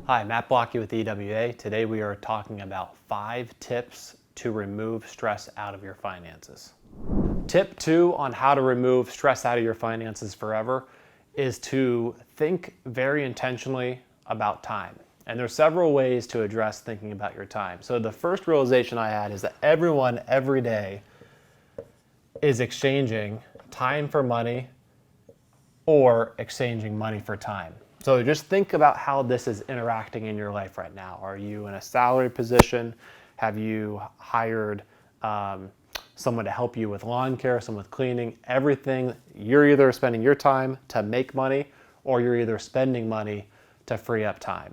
Hi, Matt Blocky with EWA. Today we are talking about 5 tips to remove stress out of your finances. Tip 2 on how to remove stress out of your finances forever is to think very intentionally about time. And there's several ways to address thinking about your time. So the first realization I had is that everyone every day is exchanging time for money or exchanging money for time. So just think about how this is interacting in your life right now. Are you in a salary position? Have you hired someone to help you with lawn care, someone with cleaning? Everything, you're either spending your time to make money or you're either spending money to free up time.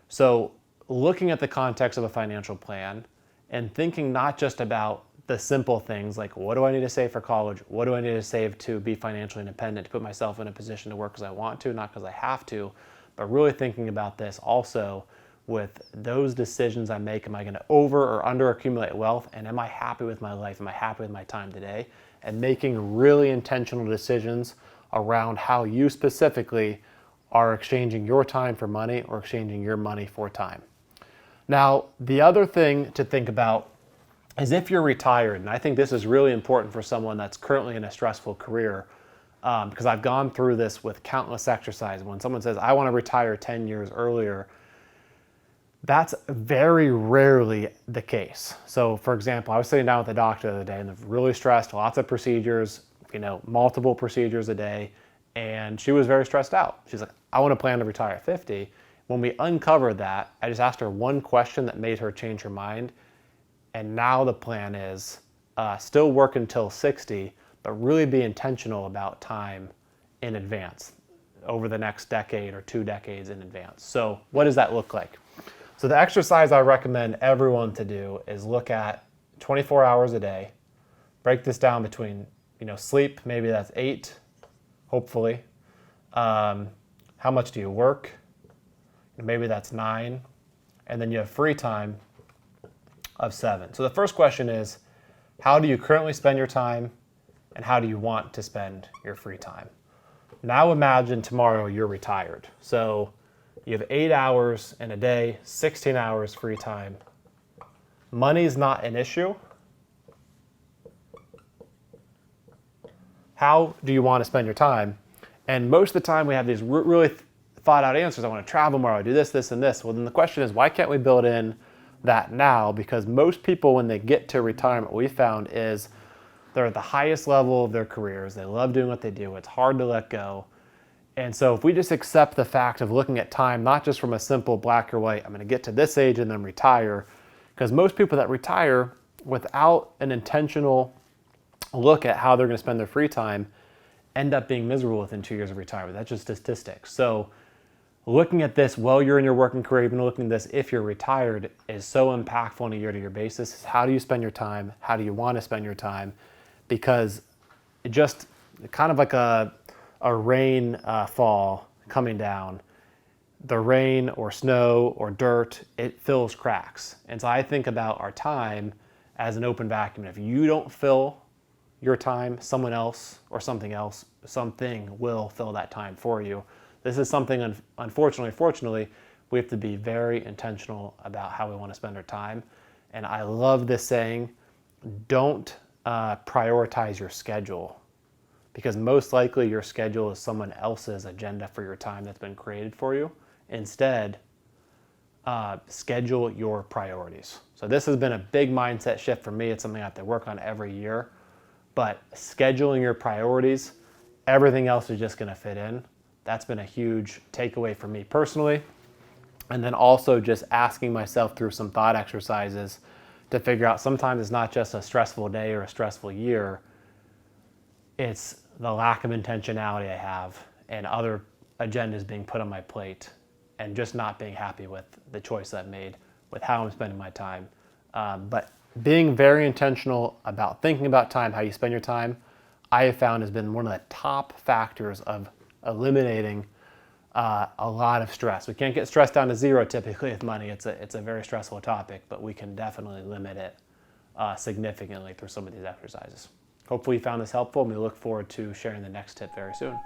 So looking at the context of a financial plan and thinking not just about the simple things like, what do I need to save for college? What do I need to save to be financially independent, to put myself in a position to work because I want to, not because I have to, but really thinking about this also with those decisions I make. Am I going to over or under accumulate wealth? And am I happy with my life? Am I happy with my time today? And making really intentional decisions around how you specifically are exchanging your time for money or exchanging your money for time. Now, the other thing to think about is if you're retired, and I think this is really important for someone that's currently in a stressful career, because I've gone through this with countless exercises. When someone says, I want to retire 10 years earlier, that's very rarely the case. So for example, I was sitting down with the doctor the other day and they're really stressed, lots of procedures, multiple procedures a day, and she was very stressed out. She's like, I want to plan to retire at 50. When we uncovered that, I just asked her one question that made her change her mind. And now the plan is still work until 60, but really be intentional about time in advance over the next decade or 2 decades in advance. So what does that look like? So the exercise I recommend everyone to do is look at 24 hours a day, break this down between sleep, maybe that's 8, hopefully. How much do you work? Maybe that's 9. And then you have free time of 7. So the first question is, how do you currently spend your time and how do you want to spend your free time? Now imagine tomorrow you're retired. So you have 8 hours in a day, 16 hours free time. Money's not an issue. How do you want to spend your time? And most of the time we have these really thought out answers. I want to travel more, I do this, this, and this. Well, then the question is, why can't we build in that now? Because most people, when they get to retirement, what we found is they're at the highest level of their careers. They love doing what they do. It's hard to let go. And so if we just accept the fact of looking at time, not just from a simple black or white, I'm going to get to this age and then retire, because most people that retire without an intentional look at how they're going to spend their free time end up being miserable within 2 years of retirement. That's just statistics. So looking at this while you're in your working career, even looking at this if you're retired, is so impactful on a year-to-year basis. How do you spend your time? How do you want to spend your time? Because it just kind of like a rain fall coming down. The rain or snow or dirt, it fills cracks. And so I think about our time as an open vacuum. If you don't fill your time, someone else or something else, something will fill that time for you. This is something, unfortunately, fortunately, we have to be very intentional about how we want to spend our time. And I love this saying, don't prioritize your schedule, because most likely your schedule is someone else's agenda for your time that's been created for you. Instead, schedule your priorities. So this has been a big mindset shift for me. It's something I have to work on every year. But scheduling your priorities, everything else is just going to fit in. That's been a huge takeaway for me personally. And then also just asking myself through some thought exercises to figure out, sometimes it's not just a stressful day or a stressful year, it's the lack of intentionality I have and other agendas being put on my plate and just not being happy with the choice I've made with how I'm spending my time. But being very intentional about thinking about time, how you spend your time, I have found has been one of the top factors of eliminating a lot of stress. We can't get stress down to 0 typically with money. It's a very stressful topic, but we can definitely limit it significantly through some of these exercises. Hopefully you found this helpful, and we look forward to sharing the next tip very soon.